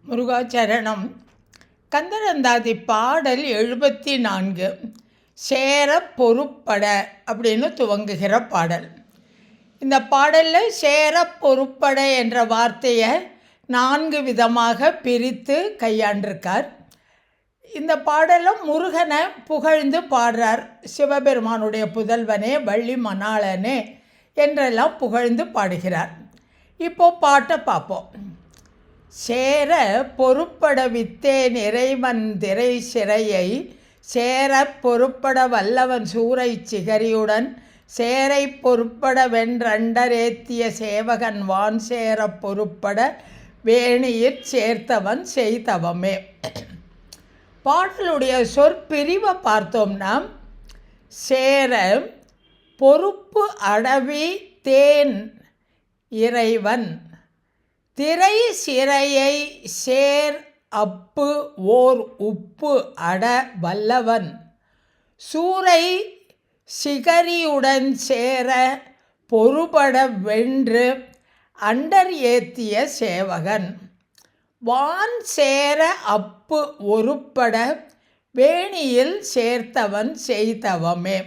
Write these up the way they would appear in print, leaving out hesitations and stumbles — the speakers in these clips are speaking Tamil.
முருகாச்சரணம். கந்தரந்தாதி பாடல் 74 சேர பொறுப்பட அப்படின்னு துவங்குகிற பாடல். இந்த பாடலில் சேர பொறுப்பட என்ற வார்த்தையை 4 விதமாக பிரித்து கையாண்டிருக்கார். இந்த பாடலும் முருகனை புகழ்ந்து பாடுறார். சிவபெருமானுடைய புதல்வனே, வள்ளி மணாளனே என்றெல்லாம் புகழ்ந்து பாடுகிறார். இப்போது பாட்டை பார்ப்போம். சேர பொறுப்பட வித்தேன் இறைவன் திரை சிறையை, சேர பொறுப்பட வல்லவன் சூரை சிகரியுடன், சேரை பொறுப்பட வென்றண்டரேத்திய சேவகன் வான் சேர பொறுப்பட வேணியிற் சேர்த்தவன் செய்தவமே. பாடலுடைய சொற்பிரிவை பார்த்தோம்னா, சேர பொறுப்பு அடவி தேன் இறைவன், திரை சிறையை சேர் அப்பு ஓர் உப்பு அட வல்லவன், சூரை சிகரியுடன் சேர பொறுபட வென்று அண்டர் ஏத்திய சேவகன், வான் சேர அப்பு ஒருப்பட வேணியில் சேர்த்தவன் செய்தவமே.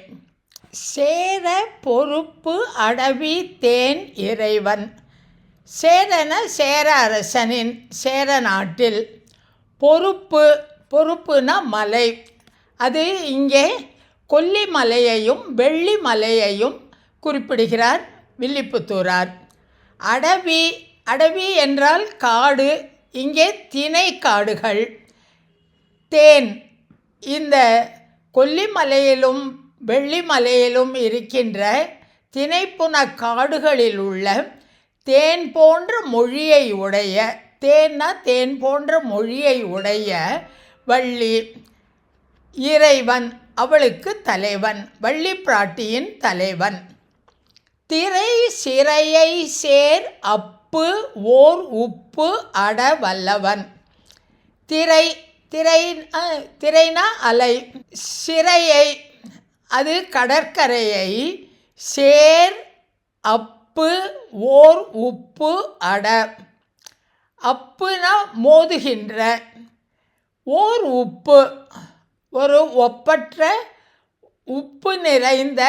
சேர பொறுப்பு அடவி தேன் இறைவன். சேரன சேர அரசனின் சேர நாட்டில், பொறுப்புனா மலை. அது இங்கே கொல்லிமலையையும் வெள்ளிமலையையும் குறிப்பிடுகிறார் வில்லிபுத்தூரார். அடவி என்றால் காடு, இங்கே திணை காடுகள். தேன், இந்த கொல்லிமலையிலும் வெள்ளிமலையிலும் இருக்கின்ற திணைப்புன காடுகளில் உள்ள தேன் போன்ற மொழியை உடைய, தேன்னா தேன் போன்ற மொழியை உடைய வள்ளி இறைவன், அவளுக்கு தலைவன், வள்ளி பிராட்டியின் தலைவன். திரை சிறையை சேர் அப்பு ஓர் உப்பு அட வல்லவன். திரைனா அலை, சிறையை அது கடற்கரையை, சேர் அப்பு ஓர் உப்பு அட, அப்புனா மோதுகின்ற, ஓர் உப்பு ஒரு ஒப்பற்ற உப்பு நிறைந்த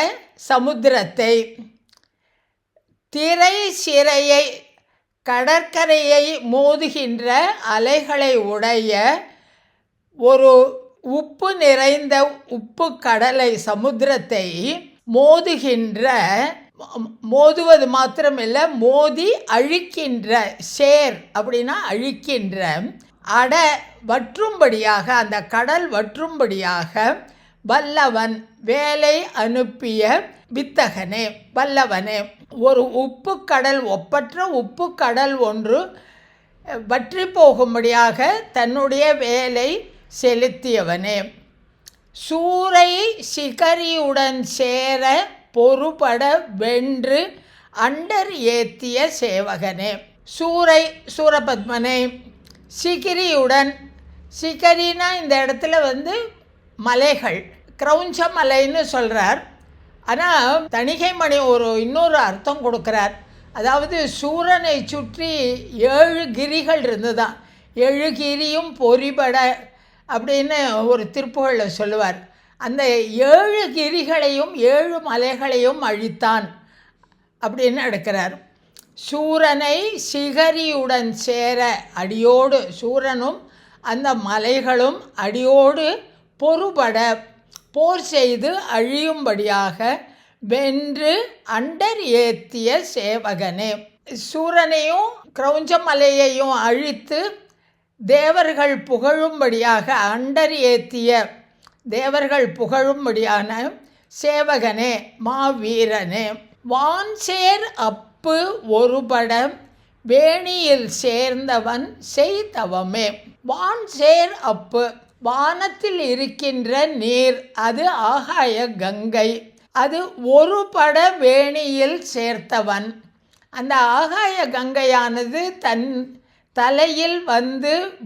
சமுத்திரத்தை, திரை சிறையை கடற்கரையை மோதுகின்ற அலைகளை உடைய ஒரு உப்பு நிறைந்த உப்பு கடலை சமுத்திரத்தை மோதுகின்ற, மோதுவது மாத்திரமில்லை மோதி அழிக்கின்ற, சேர் அப்படின்னா அழிக்கின்ற, அட வற்றும்படியாக, அந்த கடல் வற்றும்படியாக வல்லவன் வேலை அனுப்பிய வித்தகனே, வல்லவனே. ஒரு உப்பு கடல், ஒப்பற்ற உப்பு கடல் ஒன்று வற்றி போகும்படியாக தன்னுடைய வேலை செலுத்தியவனே. சூரை சிகரியுடன் சேர பொறுபட வென்று அண்டர் ஏத்திய சேவகனே. சூரபத்மனே, சிகிரியுடன், சிகரினா இந்த இடத்துல மலைகள், கிரௌஞ்ச மலைன்னு சொல்கிறார். ஆனால் தணிகைமணி இன்னொரு அர்த்தம் கொடுக்குறார். அதாவது சூரனை சுற்றி 7 கிரிகள் இருந்துதான், 7 கிரியும் பொறிபட அப்படின்னு ஒரு திருப்புகழில் சொல்லுவார். அந்த 7 கிரிகளையும் 7 மலைகளையும் அழித்தான் அப்படின்னு எடுக்கிறார். சூரனை சிகரியுடன் சேர, அடியோடு, சூரனும் அந்த மலைகளும் அடியோடு பொறுபட போர் செய்து அழியும்படியாக வென்று அண்டர் ஏத்திய சேவகனே. சூரனையும் கிரௌஞ்ச மலையையும் அழித்து தேவர்கள் புகழும்படியாக அண்டர் ஏத்திய, தேவர்கள் புகழும்படியான சேவகனே, மாவீரனே. வான்சேர் அப்பு ஒருபட வேணியில் சேர்ந்தவன் செய்தவமே. வான்சேர் அப்பு, வானத்தில் இருக்கின்ற நீர், அது ஆகாய கங்கை, அது ஒரு பட வேணியில் சேர்த்தவன். அந்த ஆகாய கங்கையானது தன் தலையில்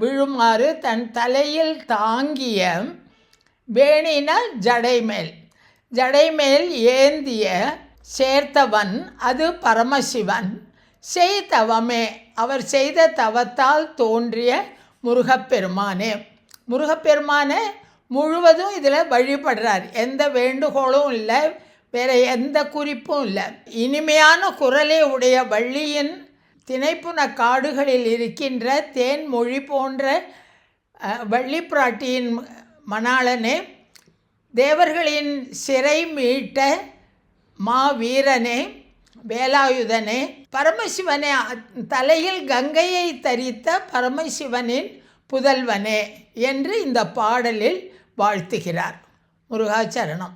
விழுமாறு தன் தலையில் தாங்கிய, வேணினா ஜடைமேல் ஏந்திய சேர்த்தவன், அது பரமசிவன். செய்தவமே, அவர் செய்த தவத்தால் தோன்றிய முருகப்பெருமானே. முருகப்பெருமானை முழுவதும் இதில் வழிபடுறார். எந்த வேண்டுகோளும் இல்லை, வேறு எந்த குறிப்பும் இல்லை. இனிமையான குரலை உடைய வள்ளியின் திணைப்புன காடுகளில் இருக்கின்ற தேன் மொழி போன்ற வள்ளி பிராட்டியின் மணாளனே, தேவர்களின் சிறை மீட்ட மாவீரனே, வேலாயுதனே, பரமசிவனே, தலையில் கங்கையை தரித்த பரமசிவனின் புதல்வனே என்று இந்த பாடலில் வாழ்த்துகிறார். முருகாச்சரணம்.